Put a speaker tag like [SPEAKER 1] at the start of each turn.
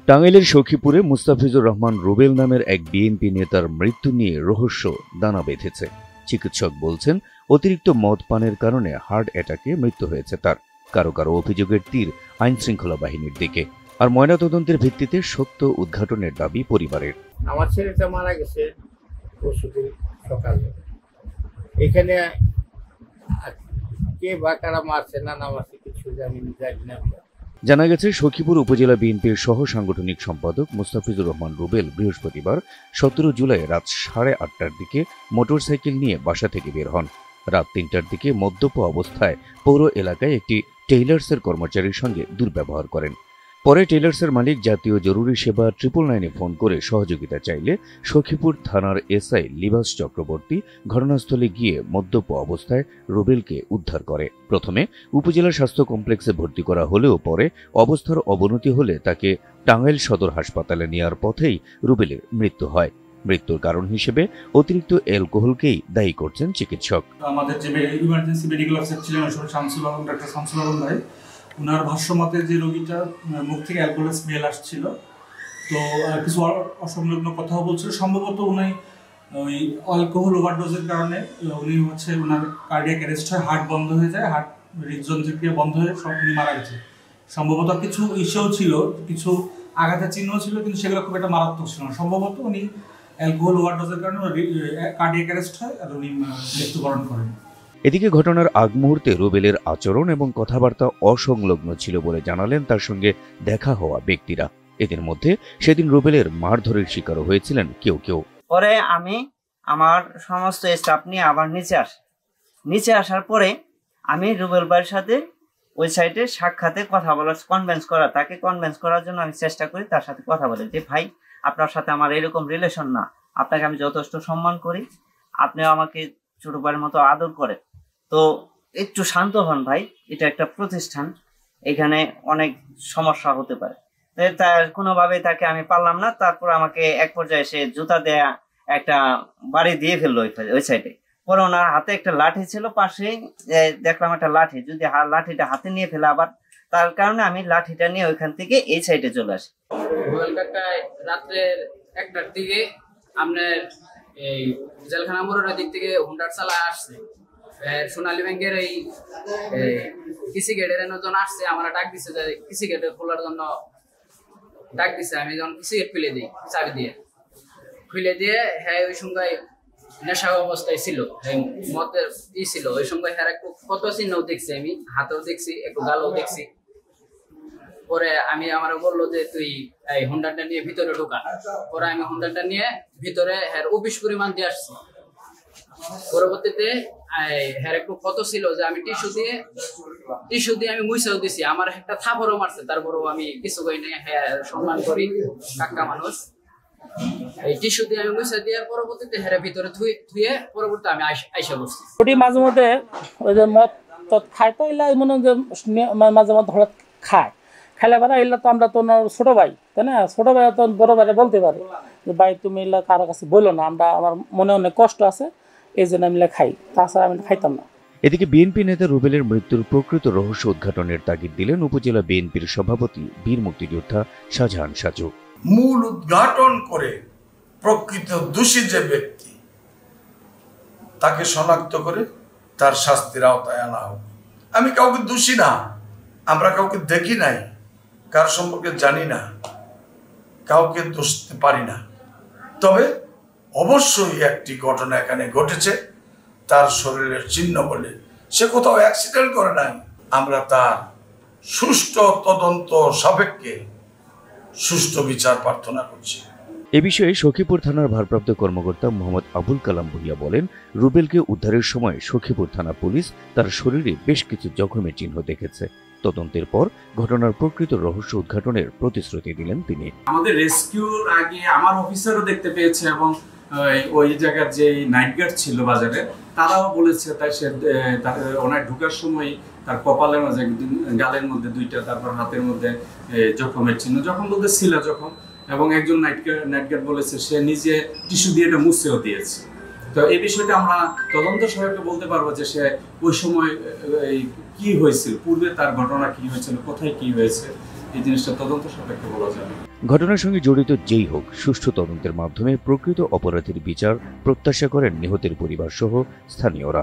[SPEAKER 1] টাঙ্গাইলের সখীপুরে মুস্তাফিজুর রহমান রুবেল নামের এক বিএনপি নেতার মৃত্যু নিয়ে রহস্য দানা বেঁধেছে। চিকিৎসক বলছেন অতিরিক্ত মদ পানের কারণে হার্ট অ্যাটাকে মৃত্যু হয়েছে তার। কারো কারো অভিযোগের তীর আইনশৃঙ্খলা বাহিনীর দিকে। আর ময়নাতদন্তের ভিত্তিতে সত্য উদ্ঘাটনের দাবি পরিবারের।
[SPEAKER 2] আমার ছেলেটা মারা গেছে পরশুদিন সকালে। এখানে কে বা কারা মারছে না মারছে কিছু জানি না।
[SPEAKER 1] জানা গেছে সখীপুর উপজেলা বিএনপির সহ সাংগঠনিক সম্পাদক মুস্তাফিজুর রহমান রুবেল বৃহস্পতিবার 17 জুলাই রাত 8:30টার দিকে মোটরসাইকেল নিয়ে বাসা থেকে বের হন। রাত 3টার দিকে মদ্যপ অবস্থায় পৌর এলাকায় একটি টেইলার্সের কর্মচারীর সঙ্গে দুর্ব্যবহার করেন। পরে টেইলার্সের মালিক জাতীয় জরুরি সেবা 999-এ ফোন করে সহযোগিতা চাইলে সখীপুর থানার এসআই লিবাস চক্রবর্তী ঘটনাস্থলে গিয়ে মদ্যপ অবস্থায় রুবেলকে উদ্ধার করে। প্রথমে উপজেলা স্বাস্থ্য কমপ্লেক্সে ভর্তি করা হলেও পরে অবস্থার অবনতি হলে তাকে টাঙ্গাইল সদর হাসপাতালে নেওয়ার পথেই রুবেলের মৃত্যু হয়। মৃত্যুর কারণ হিসেবে অতিরিক্ত অ্যালকোহলকেই দায়ী করছেন চিকিৎসক।
[SPEAKER 3] আমাদের যে ইমার্জেন্সি মেডিকেল অফিসার ছিলেন ডাক্তার শামসুল আলম ভাই, ওনার ভাষ্যমতে যে রোগীটা মুখ থেকে অ্যালকোহলের স্মেল আসছিল, তো কিছু অসংলগ্ন কথাও বলছিল। সম্ভবত উনি ওই অ্যালকোহল ওভারডোজের কারণে উনি ওনার কার্ডিয়াক অ্যারেস্ট হয়, হার্ট বন্ধ হয়ে যায়, হার্ট হৃদযন্ত্রক্রিয়া বন্ধ হয়ে উনি মারা গেছে। সম্ভবত কিছু ইস্যুও ছিল, কিছু আঘাতের চিহ্ন ছিল, কিন্তু সেগুলো খুব একটা মারাত্মক ছিল না। সম্ভবত উনি অ্যালকোহল ওভারডোজের কারণে কার্ডিয়াক অ্যারেস্ট হয় আর উনি মৃত্যুবরণ করেন।
[SPEAKER 1] এদিকে ঘটনার আগ মুহূর্তে রুবেলের আচরণ এবং কথাবার্তা অসংলগ্ন ছিল বলে জানালেন তার সঙ্গে দেখা হওয়া ব্যক্তিরা। এদের মধ্যে সেদিন রুবেলের মারধরের শিকারও হয়েছিলেন কেউ কেউ।
[SPEAKER 4] পরে আমি আমার সমস্ত স্টাফ নিয়ে আবার নিচে আসার পরে আমি রুবেল ভাইয়ের সাথে ওই সাইডে সাক্ষাতে কথা বলার তাকে কনভিন্স করার জন্য আমি চেষ্টা করি, তার সাথে কথা বলি যে ভাই আপনার সাথে আমার এরকম রিলেশন না, আপনাকে আমি যথেষ্ট সম্মান করি, আপনিও আমাকে ছোট ভাইয়ের মতো আদর করেন, তো একটু শান্ত হন ভাই, এটা একটা প্রতিষ্ঠান, এখানে অনেক সমস্যা হতে পারে। তার কোনোভাবে তাকে আমি পারলাম না। তারপর আমাকে এক পর্যায়ে সে জুতা দেয়া একটা বাড়ি দিয়ে ফেললো ওই সাইডে। পরে ওনার হাতে একটা লাঠি ছিল, পাশেই দেখলাম একটা লাঠি, যদি লাঠিটা হাতে নিয়ে ফেলে আবার, তার কারণে আমি লাঠিটা নিয়ে ওইখান থেকে এই সাইডে চলে আসি।
[SPEAKER 5] রাত্রের 1টার দিকে আপনার এই জেলখানা মোড়ের দিক থেকে হুন্ডার চালা আসছে, সোনালী ব্যাংকের এই কৃষি গেটের জন আসছে, আমার ডাক দিচ্ছে যে কৃষি গেট খোলার জন্য ডাক দিচ্ছে। আমি যখন কৃষি গেট খুলে দিই চাবি দিয়ে হ্যাঁ ওই সঙ্গে নেশা অবস্থায় ছিল, মদের ছিল, ওই সঙ্গে হ্যাঁ একটু কত চিহ্নও দেখছি, আমি হাতেও দেখছি, একটু গালও দেখছি। পরে আমি আমার বললো যে তুই এই হুন্ডারটা নিয়ে ভিতরে ঢোকা। পরে আমি হুন্ডারটা নিয়ে ভিতরে হ্যাঁ অফিস পরিমাণ দিয়ে আসছি। পরবর্তীতে হ্যাঁ একটু কত ছিল যে আমি টিস্যু দিয়ে আমি মুছেও দিছি, আমার একটা থাপড়ও মারছে, তারপরেও আমি কিছু কই নাই, হ্যাঁ সম্মান করি, কাকা মানুষ। এই টিস্যু দিয়ে আমি মুছে দিয়ে পরবর্তীতে হ্যাঁ ভিতরে ধুয়ে পরবর্তী আমি আইসা বসছি।
[SPEAKER 6] মাঝে মধ্যে ওই যে মদ খায়, তো এলা মনে যে মাঝে মধ্যে হঠাৎ খাইলে পারে, এলা তো আমরা তো ছোট ভাই, তাই না, ছোট ভাই তো বড় ভাইরা বলতে পারে যে ভাই তুমি এলা কারো কাছে বললো না, আমার মনে অনেক কষ্ট আছে, এই জন্য আমি খাই, তাছাড়া আমি খাইতাম না।
[SPEAKER 1] এদিকে বিএনপি নেতা রুবেলের মৃত্যুর প্রকৃত রহস্য উদ্ঘাটনের তাগিদ দিলেন উপজেলা বিএনপির সভাপতি বীর মুক্তিযোদ্ধা শাহজাহান সাজু।
[SPEAKER 7] মূল উদ্ঘাটন করে প্রকৃত দোষী যে ব্যক্তি তাকে শনাক্ত করে তার শাস্তির আওতায় আনা হোক। আমি কাউকে দোষী না, আমরা কাউকে দেখি নাই, কার সম্পর্কে জানি না, কাউকে দোষ দিতে পারি না। তবে অবশ্যই একটি ঘটনা এখানে ঘটেছে, তার শরীরের চিহ্ন বলে সে কোথাও অ্যাক্সিডেন্ট করে নাই। আমরা তার সুষ্ঠু তদন্ত সাপেক্ষে সুষ্ঠু বিচার প্রার্থনা করছি।
[SPEAKER 1] এ বিষয়ে সখীপুর থানার ভারপ্রাপ্ত কর্মকর্তা মোহাম্মদ আবুল কালাম ভুইয়া বলেন, রুবেলকে উদ্ধারের সময় সখীপুর থানা পুলিশ তার শরীরে বেশ কিছু জখমের চিহ্ন দেখেছে। তদন্তের পর ঘটনার প্রকৃত রহস্য উদ্ঘাটনের প্রতিশ্রুতি দিলেন তিনি।
[SPEAKER 3] আমাদের রেস্কিউর আগে আমার অফিসারও দেখতে পেয়েছে এবং ওই জায়গার যে নাইট গার্ড ছিল বাজারে, তারাও বলেছে তাই সে ওনার ঢুকার সময় তার কপালের মাঝে, গালের মধ্যে দুইটা, তারপর হাতের মধ্যে জখমের চিহ্ন, জখম বলতে ছিল জখম, এবং একজন নাইট গার্ড বলেছে সে নিজে টিস্যু দিয়ে এটা মুছেও দিয়েছে। তো এই বিষয়টা আমরা তদন্ত সহায়কে বলতে পারবো যে সে ওই সময় কি হয়েছিল, পূর্বে তার ঘটনা কি হয়েছিল, কোথায় কি হয়েছে,
[SPEAKER 8] এই জিনিসটা তদন্ত সাপেক্ষে বলা যাবে।
[SPEAKER 1] ঘটনার সঙ্গে জড়িত যেই হোক, সুষ্ঠু তদন্তের মাধ্যমে প্রকৃত অপরাধীর বিচার প্রত্যাশা করেন নিহতের পরিবার সহ স্থানীয়রা।